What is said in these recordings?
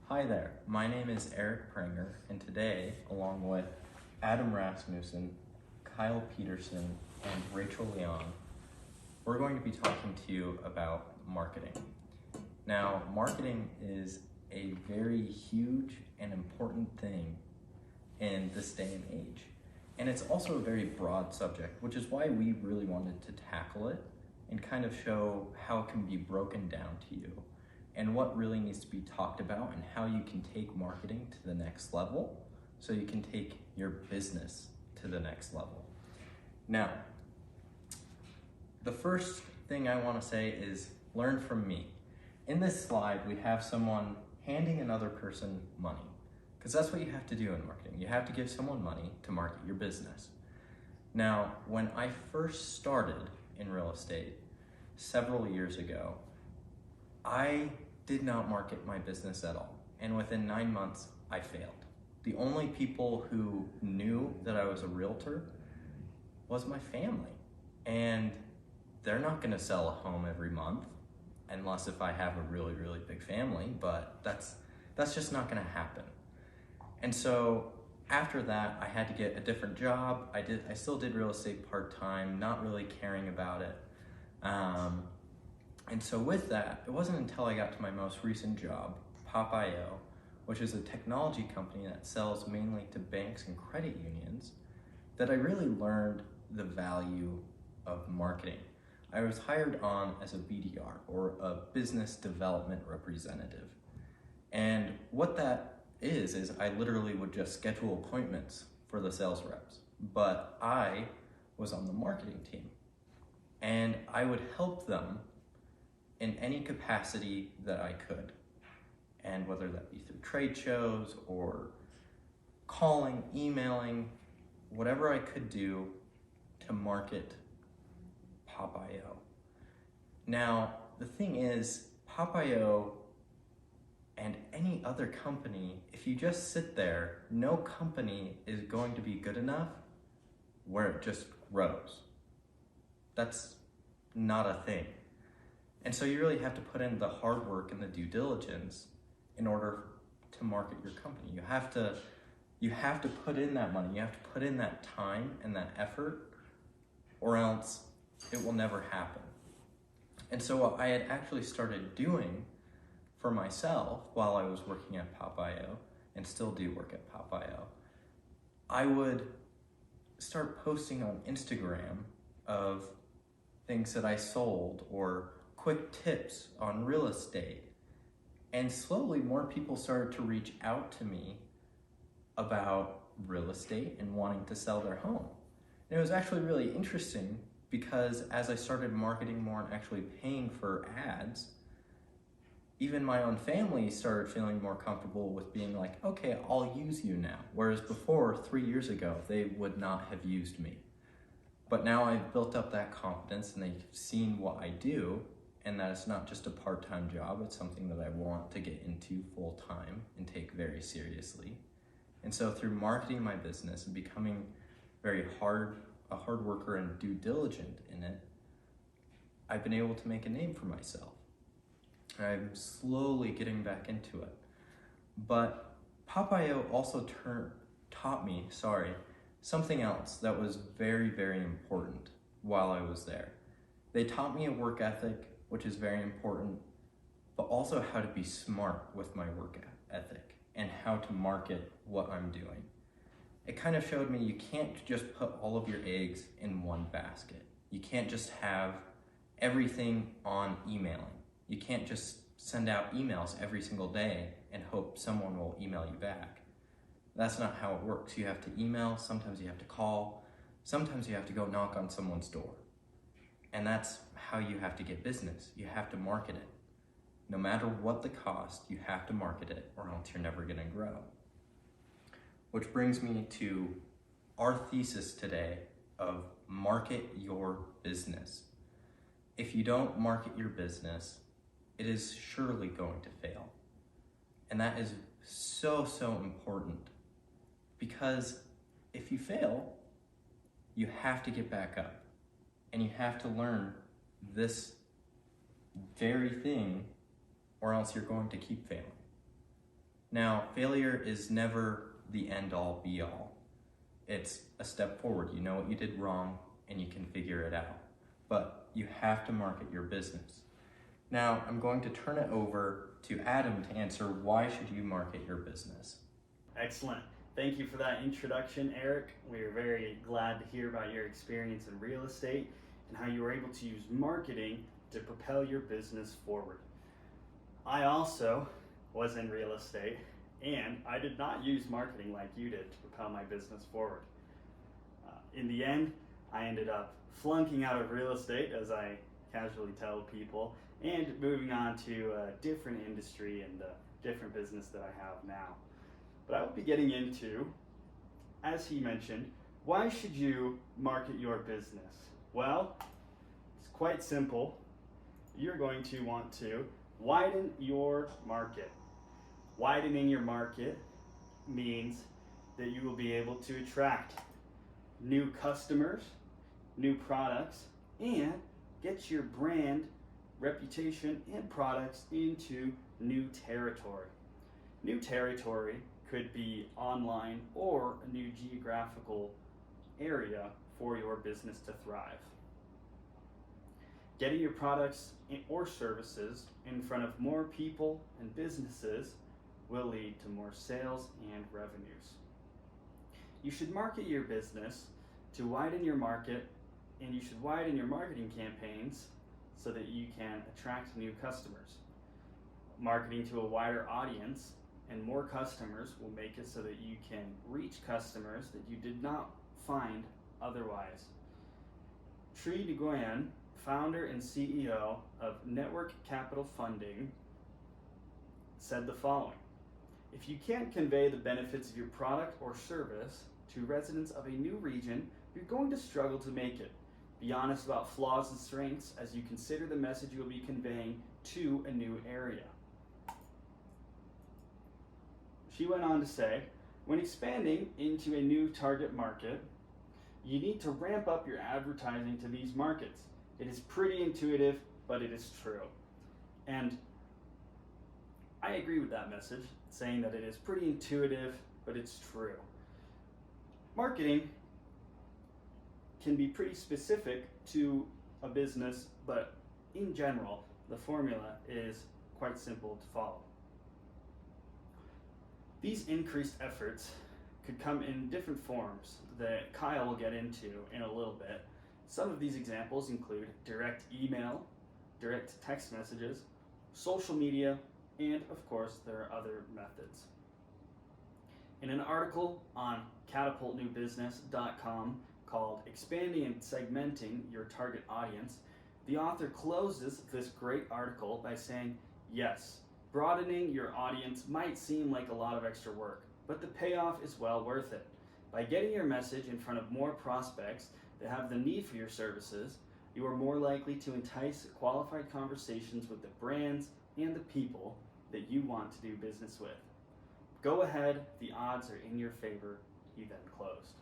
Hi there, my name is Eric Pranger, and today, along with Adam Rasmussen, Kyle Peterson, and Rachel Leon, we're going to be talking to you about marketing. Now, marketing is a very huge and important thing in this day and age. And it's also a very broad subject, which is why we really wanted to tackle it and kind of show how it can be broken down to you and what really needs to be talked about and how you can take marketing to the next level so you can take your business to the next level. Now, the first thing I want to say is learn from me. In this slide, we have someone handing another person money, because that's what you have to do in marketing. You have to give someone money to market your business. Now, when I first started in real estate several years ago, I did not market my business at all. And within 9 months, I failed. The only people who knew that I was a realtor was my family. And they're not gonna sell a home every month, unless if I have a really, really big family, but that's just not gonna happen. And so after that, I had to get a different job. I still did real estate part-time, not really caring about it. And so with that, it wasn't until I got to my most recent job, Pop.io, which is a technology company that sells mainly to banks and credit unions, that I really learned the value of marketing. I was hired on as a BDR, or a business development representative. And what that is I literally would just schedule appointments for the sales reps, but I was on the marketing team. And I would help them in any capacity that I could. And whether that be through trade shows or calling, emailing, whatever I could do to market Pop.io. Now, the thing is, Pop.io and any other company, if you just sit there, no company is going to be good enough where it just grows. That's not a thing. And so you really have to put in the hard work and the due diligence in order to market your company. You have to put in that money, you have to put in that time and that effort, or else it will never happen. And so what I had actually started doing for myself while I was working at Pop.io, and still do work at Pop.io, I would start posting on Instagram of things that I sold or quick tips on real estate. And slowly more people started to reach out to me about real estate and wanting to sell their home. And it was actually really interesting because as I started marketing more and actually paying for ads, even my own family started feeling more comfortable with being like, okay, I'll use you now. Whereas before, 3 years ago, they would not have used me. But now I've built up that confidence and they've seen what I do, and that it's not just a part-time job, it's something that I want to get into full-time and take very seriously. And so through marketing my business and becoming a hard worker and due diligent in it, I've been able to make a name for myself. I'm slowly getting back into it. But Pop.io also taught me something else that was very, very important while I was there. They taught me a work ethic, which is very important, but also how to be smart with my work ethic and how to market what I'm doing. It kind of showed me you can't just put all of your eggs in one basket. You can't just have everything on emailing. You can't just send out emails every single day and hope someone will email you back. That's not how it works. You have to email, sometimes you have to call, sometimes you have to go knock on someone's door. And that's how you have to get business. You have to market it. No matter what the cost, you have to market it or else you're never gonna grow. Which brings me to our thesis today of market your business. If you don't market your business, it is surely going to fail. And that is so, so important, because if you fail, you have to get back up and you have to learn this very thing, or else you're going to keep failing. Now, failure is never the end-all be-all. It's a step forward. You know what you did wrong and you can figure it out. But you have to market your business. Now, I'm going to turn it over to Adam to answer why should you market your business. Excellent. Thank you for that introduction, Eric. We are very glad to hear about your experience in real estate and how you were able to use marketing to propel your business forward. I also was in real estate, and I did not use marketing like you did to propel my business forward. In the end, I ended up flunking out of real estate, as I casually tell people, and moving on to a different industry and a different business that I have now. But I will be getting into, as he mentioned, why should you market your business? Well, it's quite simple. You're going to want to widen your market. Widening your market means that you will be able to attract new customers, new products, and get your brand, reputation, and products into new territory. New territory could be online or a new geographical area for your business to thrive. Getting your products or services in front of more people and businesses will lead to more sales and revenues. You should market your business to widen your market, and you should widen your marketing campaigns so that you can attract new customers. Marketing to a wider audience and more customers will make it so that you can reach customers that you did not find otherwise. Tri Nguyen, founder and CEO of Network Capital Funding, said the following: if you can't convey the benefits of your product or service to residents of a new region, you're going to struggle to make it. Be honest about flaws and strengths as you consider the message you will be conveying to a new area. She went on to say, when expanding into a new target market, you need to ramp up your advertising to these markets. It is pretty intuitive, but it is true. And I agree with that message, saying that it is pretty intuitive, but it's true. Marketing can be pretty specific to a business, but in general, the formula is quite simple to follow. These increased efforts could come in different forms that Kyle will get into in a little bit. Some of these examples include direct email, direct text messages, social media, and of course, there are other methods. In an article on catapultnewbusiness.com called Expanding and Segmenting Your Target Audience, the author closes this great article by saying, yes, broadening your audience might seem like a lot of extra work, but the payoff is well worth it. By getting your message in front of more prospects that have the need for your services, you are more likely to entice qualified conversations with the brands and the people that you want to do business with. Go ahead, the odds are in your favor, he then closed.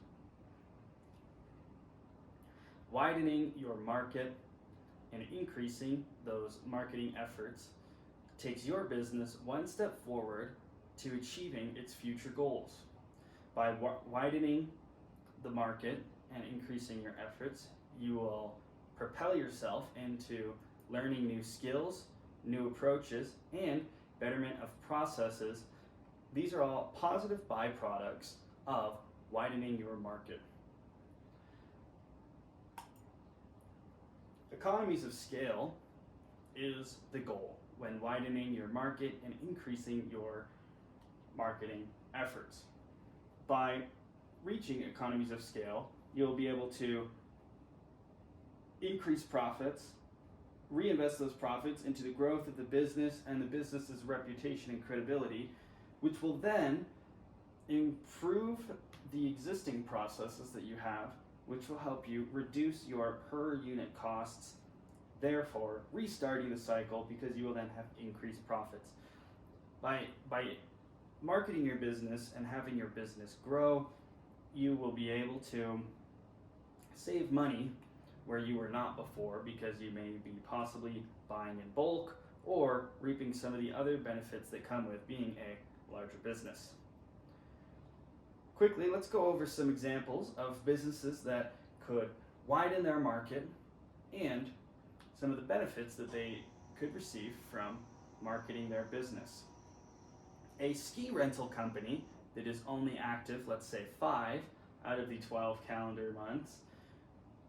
Widening your market and increasing those marketing efforts takes your business one step forward to achieving its future goals. By widening the market and increasing your efforts, you will propel yourself into learning new skills, new approaches, and betterment of processes. These are all positive byproducts of widening your market. Economies of scale is the goal when widening your market and increasing your marketing efforts. By reaching economies of scale, you'll be able to increase profits, reinvest those profits into the growth of the business and the business's reputation and credibility, which will then improve the existing processes that you have, which will help you reduce your per unit costs, therefore restarting the cycle because you will then have increased profits. By marketing your business and having your business grow, you will be able to save money where you were not before because you may be possibly buying in bulk or reaping some of the other benefits that come with being a larger business. Quickly, let's go over some examples of businesses that could widen their market and some of the benefits that they could receive from marketing their business. A ski rental company that is only active, let's say 5 out of the 12 calendar months,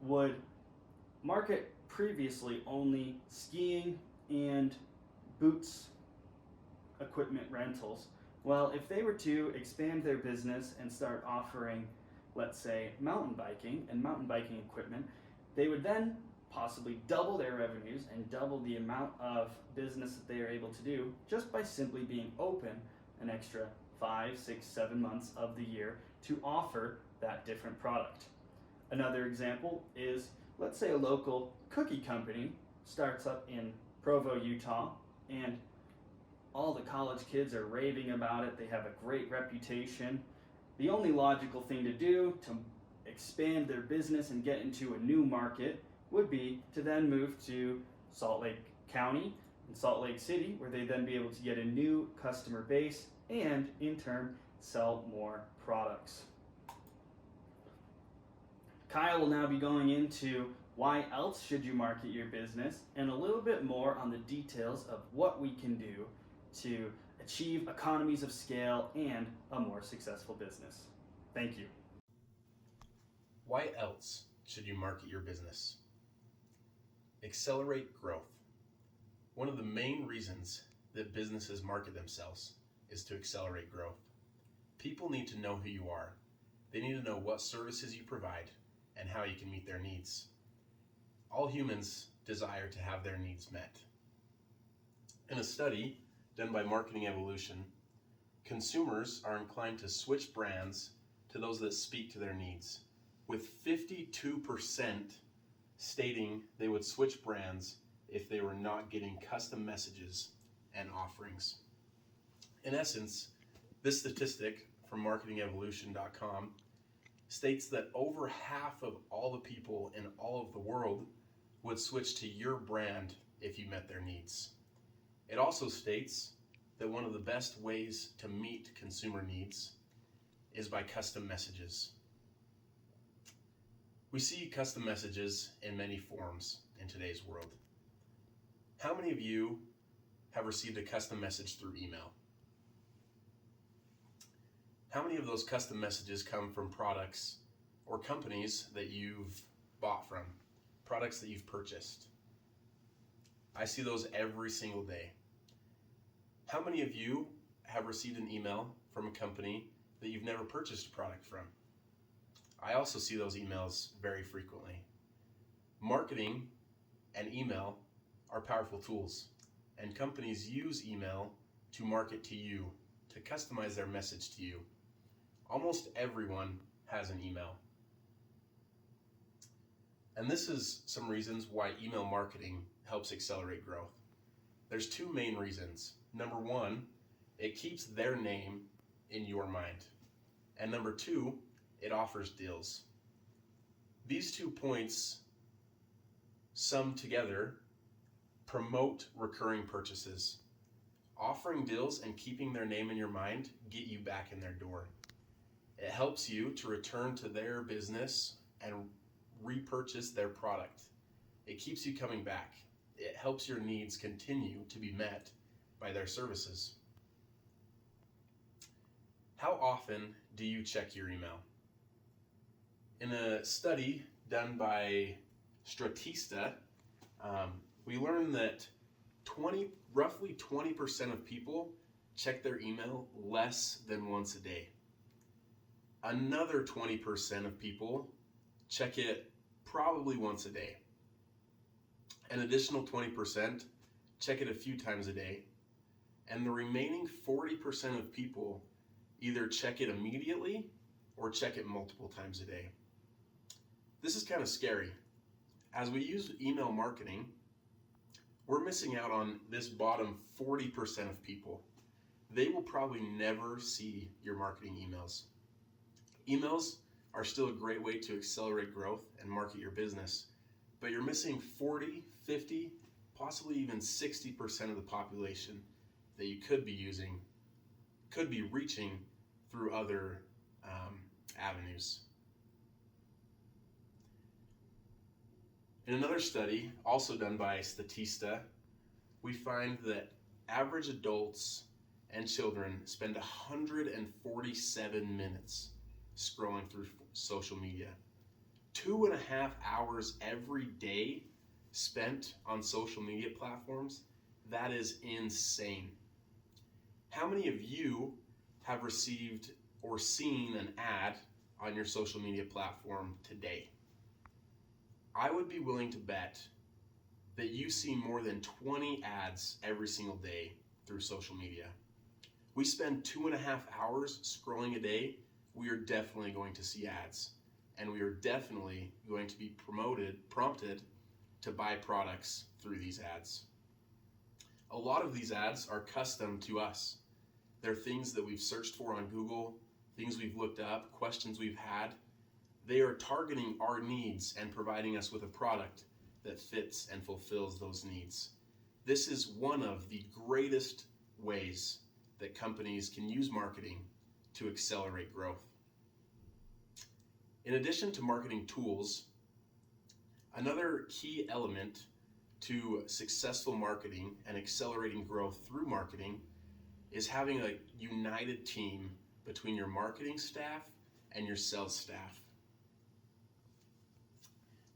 would market previously only skiing and boots equipment rentals. Well, if they were to expand their business and start offering, let's say, mountain biking and mountain biking equipment, they would then possibly double their revenues and double the amount of business that they are able to do just by simply being open an extra 5, 6, 7 months of the year to offer that different product. Another example is, let's say a local cookie company starts up in Provo, Utah, and all the college kids are raving about it. They have a great reputation. The only logical thing to do to expand their business and get into a new market would be to then move to Salt Lake County and Salt Lake City, where they then be able to get a new customer base and in turn sell more products. Kyle will now be going into why else should you market your business and a little bit more on the details of what we can do to achieve economies of scale and a more successful business. Thank you. Why else should you market your business? Accelerate growth. One of the main reasons that businesses market themselves is to accelerate growth. People need to know who you are. They need to know what services you provide and how you can meet their needs. All humans desire to have their needs met. In a study done by Marketing Evolution, consumers are inclined to switch brands to those that speak to their needs, with 52% stating they would switch brands if they were not getting custom messages and offerings. In essence, this statistic from marketingevolution.com states that over half of all the people in all of the world would switch to your brand if you met their needs. It also states that one of the best ways to meet consumer needs is by custom messages. We see custom messages in many forms in today's world. How many of you have received a custom message through email? How many of those custom messages come from products or companies that you've bought from, products that you've purchased? I see those every single day. How many of you have received an email from a company that you've never purchased a product from? I also see those emails very frequently. Marketing and email are powerful tools, and companies use email to market to you, to customize their message to you. Almost everyone has an email. And this is some reasons why email marketing helps accelerate growth. There's 2 main reasons. Number 1, it keeps their name in your mind. And number 2, it offers deals. These 2 points summed together promote recurring purchases. Offering deals and keeping their name in your mind get you back in their door. It helps you to return to their business and repurchase their product. It keeps you coming back. It helps your needs continue to be met by their services. How often do you check your email? In a study done by Statista, we learned that roughly 20% of people check their email less than once a day. Another 20% of people check it probably once a day. An additional 20% check it a few times a day. And the remaining 40% of people either check it immediately or check it multiple times a day. This is kind of scary. As we use email marketing, we're missing out on this bottom 40% of people. They will probably never see your marketing emails. Emails are still a great way to accelerate growth and market your business, but you're missing 40, 50, possibly even 60% of the population that you could be using could be reaching through other avenues. In another study, also done by Statista, we find that average adults and children spend 147 minutes scrolling through social media. 2.5 hours every day spent on social media platforms. That is insane. How many of you have received or seen an ad on your social media platform today? I would be willing to bet that you see more than 20 ads every single day through social media. We spend 2.5 hours scrolling a day. We are definitely going to see ads, and we are definitely going to be prompted to buy products through these ads. A lot of these ads are custom to us. They're things that we've searched for on Google, things we've looked up, questions we've had. They are targeting our needs and providing us with a product that fits and fulfills those needs. This is one of the greatest ways that companies can use marketing to accelerate growth. In addition to marketing tools, another key element to successful marketing and accelerating growth through marketing is having a united team between your marketing staff and your sales staff.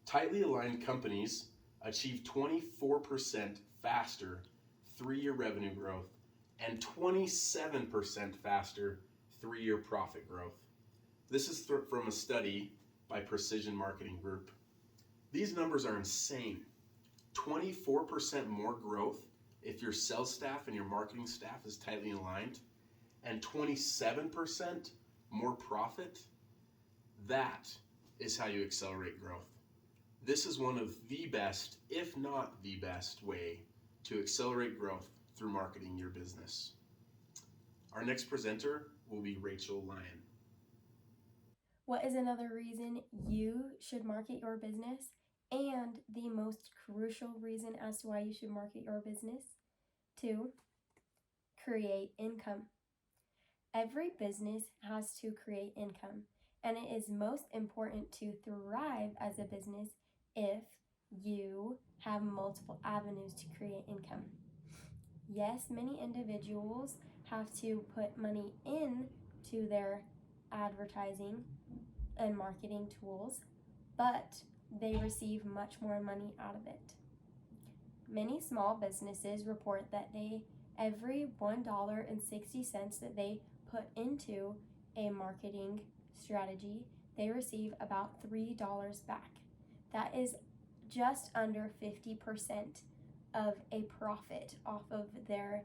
Tightly aligned companies achieve 24% faster 3-year revenue growth and 27% faster 3-year profit growth. This is from a study by Precision Marketing Group. These numbers are insane. 24% more growth if your sales staff and your marketing staff is tightly aligned, and 27% more profit. That is how you accelerate growth. This is one of the best, if not the best, way to accelerate growth through marketing your business. Our next presenter will be Rachel Lyon. What is another reason you should market your business, and the most crucial reason as to why you should market your business? 2, create income. Every business has to create income, and it is most important to thrive as a business if you have multiple avenues to create income. Yes, many individuals have to put money into their advertising and marketing tools, but they receive much more money out of it. Many small businesses report that every $1.60 that they put into a marketing strategy, they receive about $3 back. That is just under 50% of a profit off of their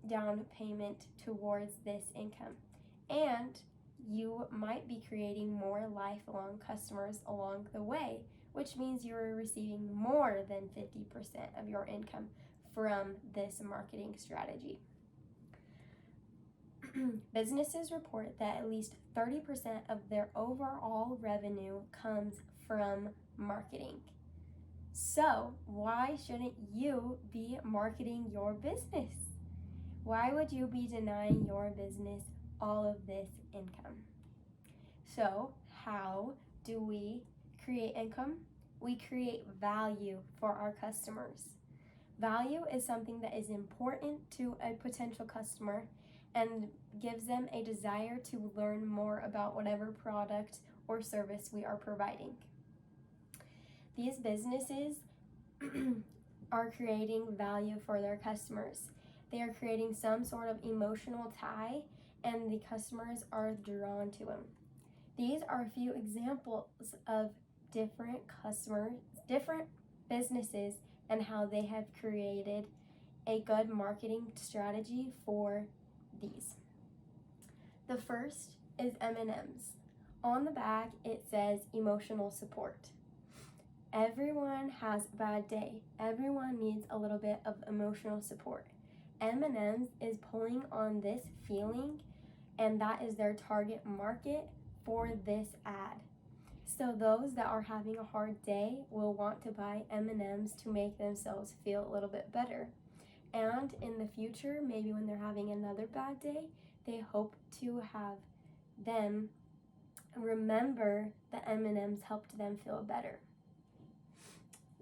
down payment towards this income. And you might be creating more lifelong customers along the way, which means you're receiving more than 50% of your income from this marketing strategy. Businesses report that at least 30% of their overall revenue comes from marketing. So, why shouldn't you be marketing your business? Why would you be denying your business all of this income? So, how do we create income? We create value for our customers. Value is something that is important to a potential customer and gives them a desire to learn more about whatever product or service we are providing. These businesses are creating value for their customers. They are creating some sort of emotional tie, and the customers are drawn to them. These are a few examples of different businesses, and how they have created a good marketing strategy for these. The first is M&Ms. On the back, it says emotional support. Everyone has a bad day. Everyone needs a little bit of emotional support. M&M's is pulling on this feeling, and that is their target market for this ad. So those that are having a hard day will want to buy M&M's to make themselves feel a little bit better. And in the future, maybe when they're having another bad day, they hope to have them remember that M&Ms helped them feel better.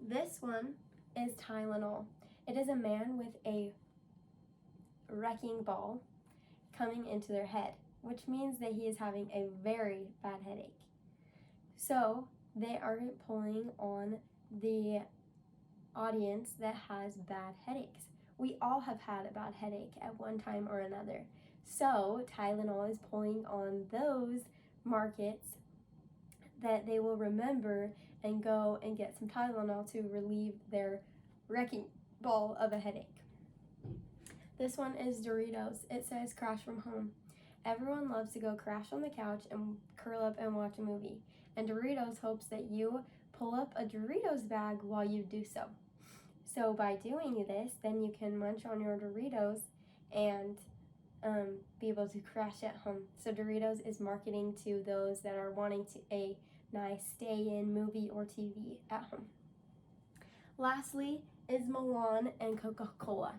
This one is Tylenol. It is a man with a wrecking ball coming into their head, which means that he is having a very bad headache. So they are pulling on the audience that has bad headaches. We all have had a bad headache at one time or another. So Tylenol is pulling on those markets that they will remember and go and get some Tylenol to relieve their wrecking ball of a headache. This one is Doritos. It says crash from home. Everyone loves to go crash on the couch and curl up and watch a movie. And Doritos hopes that you pull up a Doritos bag while you do so. So by doing this, then you can munch on your Doritos and be able to crash at home. So Doritos is marketing to those that are wanting a nice stay-in movie or TV at home. Lastly is Milan and Coca-Cola.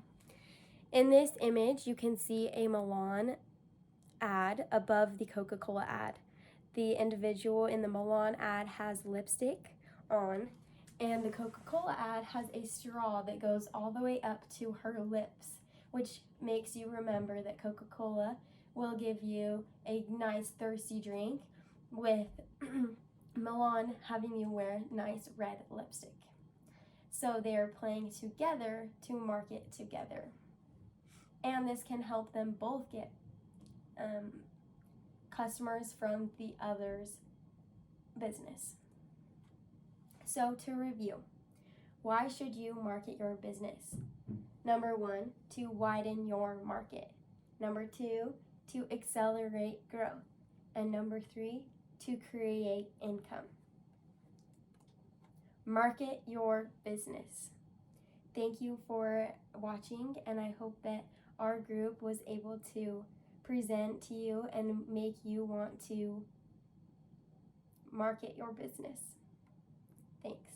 In this image, you can see a Milan ad above the Coca-Cola ad. The individual in the Milan ad has lipstick on, and the Coca-Cola ad has a straw that goes all the way up to her lips, which makes you remember that Coca-Cola will give you a nice thirsty drink with Milan having you wear nice red lipstick. So they are playing together to market together. And this can help them both get customers from the other's business. So to review, why should you market your business? Number 1, to widen your market. Number 2, to accelerate growth. And number 3, to create income. Market your business. Thank you for watching, and I hope that our group was able to present to you and make you want to market your business. Thanks.